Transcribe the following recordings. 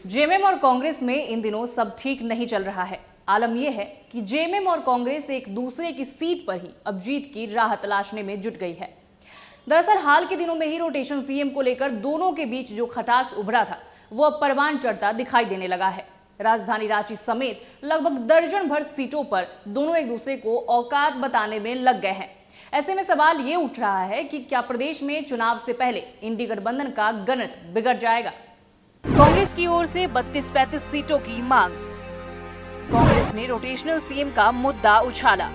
JMM और कांग्रेस में इन दिनों सब ठीक नहीं चल रहा है। आलम यह है कि जेएमएम और कांग्रेस एक दूसरे की सीट पर ही अब जीत की राह तलाशने में जुट गई है। दरअसल हाल के दिनों में ही रोटेशन सीएम को लेकर दोनों के बीच जो खटास उभरा था वो अब परवान चढ़ता दिखाई देने लगा है। राजधानी रांची समेत लगभग दर्जन भर सीटों पर दोनों एक दूसरे को औकात बताने में लग गए हैं। ऐसे में सवाल ये उठ रहा है कि क्या प्रदेश में चुनाव से पहले इंडी गठबंधन का गणित बिगड़ जाएगा। कांग्रेस की ओर से 32-35 सीटों की मांग। कांग्रेस ने रोटेशनल सीएम का मुद्दा उछाला।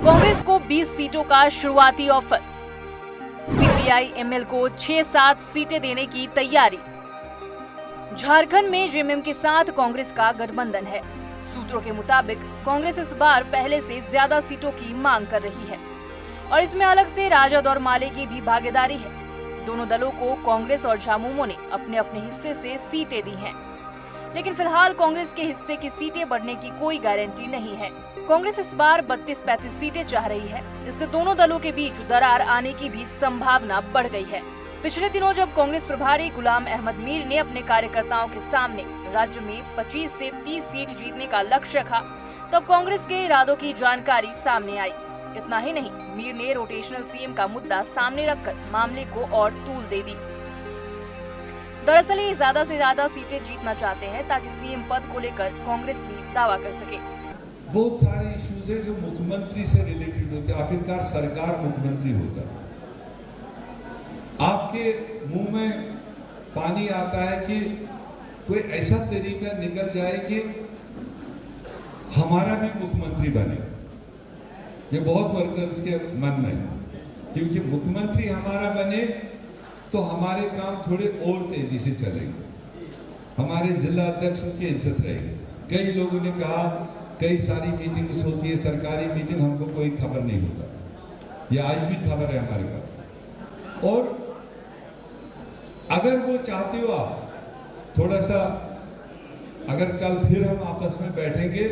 कांग्रेस को 20 सीटों का शुरुआती ऑफर। सीपीआई-एमएल को 6-7 सीटें देने की तैयारी। झारखंड में जेएमएम के साथ कांग्रेस का गठबंधन है। सूत्रों के मुताबिक कांग्रेस इस बार पहले से ज्यादा सीटों की मांग कर रही है और इसमें अलग से राजद और माले की भी भागीदारी है। दोनों दलों को कांग्रेस और झामुमो ने अपने अपने हिस्से से सीटें दी हैं, लेकिन फिलहाल कांग्रेस के हिस्से की सीटें बढ़ने की कोई गारंटी नहीं है। कांग्रेस इस बार 32-35 सीटें चाह रही है, इससे दोनों दलों के बीच दरार आने की भी संभावना बढ़ गई है। पिछले दिनों जब कांग्रेस प्रभारी गुलाम अहमद मीर ने अपने कार्यकर्ताओं के सामने राज्य में 25 से 30 सीट जीतने का लक्ष्य रखा, तब कांग्रेस के इरादों की जानकारी सामने आई। इतना ही नहीं, मीर ने रोटेशनल सीएम का मुद्दा सामने रखकर मामले को और तूल दे दी। दरअसल ये ज्यादा से ज्यादा सीटें जीतना चाहते हैं ताकि सीएम पद को लेकर कांग्रेस भी दावा कर सके। बहुत सारे इश्यूज है जो मुख्यमंत्री से रिलेटेड होते हैं। आखिरकार सरकार मुख्यमंत्री होता है। आपके मुंह में पानी आता है कि कोई ऐसा तरीका निकल जाए कि हमारा भी मुख्यमंत्री बने। ये बहुत वर्कर्स के मन में है, क्योंकि मुख्यमंत्री हमारा बने तो हमारे काम थोड़े और तेजी से चलेंगे, हमारे जिला अध्यक्ष की इज्जत रहेगी। कई लोगों ने कहा कई सारी मीटिंग्स होती है, सरकारी मीटिंग, हमको कोई खबर नहीं होता। ये आज भी खबर है हमारे पास। और अगर वो चाहते हो आप थोड़ा सा, अगर कल फिर हम आपस में बैठेंगे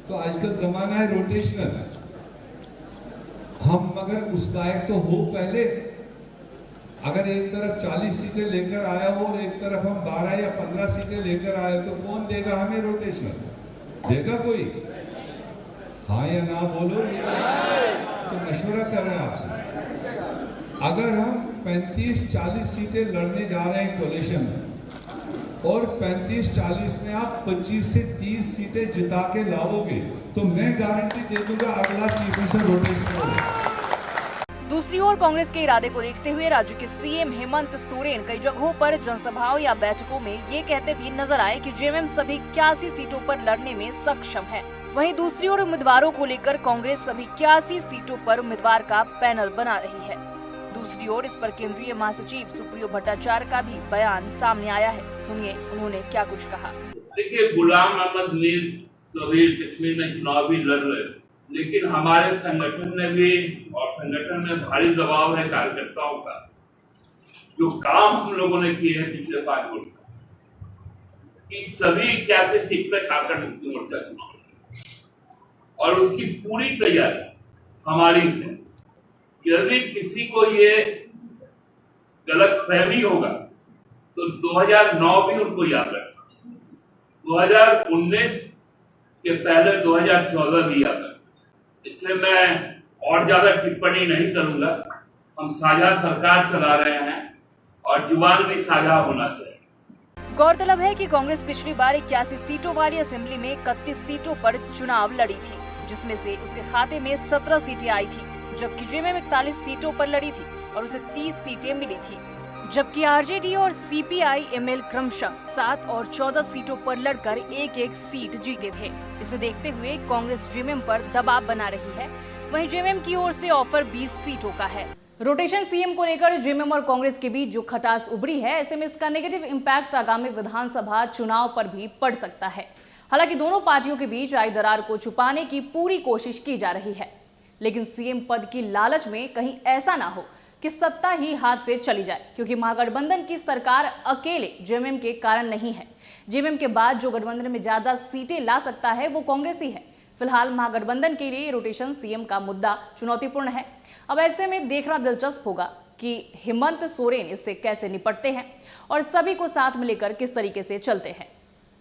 तो आजकल जमाना है रोटेशनल, हम मगर उस लायक तो हो पहले। अगर एक तरफ 40 सीटें लेकर आया हो और एक तरफ हम 12 या 15 सीटें लेकर आए तो कौन देगा हमें रोटेशनल? देगा कोई? हाँ या ना बोलो, तो मशवरा कर रहे हैं आपसे। अगर हम 35-40 सीटें लड़ने जा रहे हैं कोलिशन में और 35-40 में आप 25 से 30 सीटें जिता के लाओगे तो मैं गारंटी दे दूंगा अगला चीफ मिनिस्टर रोटेशन होगा। दूसरी ओर कांग्रेस के इरादे को देखते हुए राज्य के सीएम हेमंत सोरेन कई जगहों पर जनसभाओं या बैठकों में ये कहते भी नजर आए कि जेएमएम सभी 81 सीटों पर लड़ने में सक्षम है। वहीं दूसरी ओर उम्मीदवारों को लेकर कांग्रेस सभी 81 सीटों पर उम्मीदवार का पैनल बना रही है। दूसरी ओर इस पर केंद्रीय महासचिव सुप्रियो भट्टाचार्य का भी बयान सामने आया है। सुनिए उन्होंने क्या कुछ कहा। देखिए, गुलाम अहमद मीर तो अभी कश्मीर में चुनाव भी लड़ रहे थे, लेकिन हमारे संगठन ने भी और संगठन में भारी दबाव है कार्यकर्ताओं का। जो काम हम लोगों ने किए हैं पिछले 5 वर्ष की सभी 81 सीट पे झारखंड मुक्ति मोर्चा चुनाव और उसकी पूरी तैयारी हमारी है। यदि किसी को ये गलतफहमी होगा तो 2009 भी उनको याद रखना, 2019 के पहले 2014 भी याद रखना। इसलिए मैं और ज्यादा टिप्पणी नहीं करूंगा। हम साझा सरकार चला रहे हैं और जुबान भी साझा होना चाहिए। गौरतलब है कि कांग्रेस पिछली बार 81 सीटों वाली असेंबली में 31 सीटों पर चुनाव लड़ी थी, जिसमें से उसके खाते में 17 सीटें आई थी, जबकि जेएमएम 41 सीटों पर लड़ी थी और उसे 30 सीटें मिली थी, जबकि आरजेडी और सीपीआई-एमएल क्रमशः 7 और 14 सीटों पर लड़कर एक-एक सीट जीते थे। इसे देखते हुए कांग्रेस जेएमएम पर दबाव बना रही है। वहीं जेएमएम की ओर से ऑफर 20 सीटों का है। रोटेशन सीएम को लेकर जेएमएम और कांग्रेस के बीच जो खटास उभरी है, ऐसे में इसका नेगेटिव इम्पैक्ट आगामी विधानसभा चुनाव पर भी पड़ सकता है। हालांकि दोनों पार्टियों के बीच आई दरार को छुपाने की पूरी कोशिश की जा रही है, लेकिन सीएम पद की लालच में कहीं ऐसा ना हो कि सत्ता ही हाथ से चली जाए, क्योंकि महागठबंधन की सरकार अकेले जेएमएम के कारण नहीं है। जेएमएम के बाद जो गठबंधन में ज्यादा सीटें ला सकता है वो कांग्रेस ही है। फिलहाल महागठबंधन के लिए रोटेशन सीएम का मुद्दा चुनौतीपूर्ण है। अब ऐसे में देखना दिलचस्प होगा कि हेमंत सोरेन इससे कैसे निपटते हैं और सभी को साथ में लेकर किस तरीके से चलते हैं।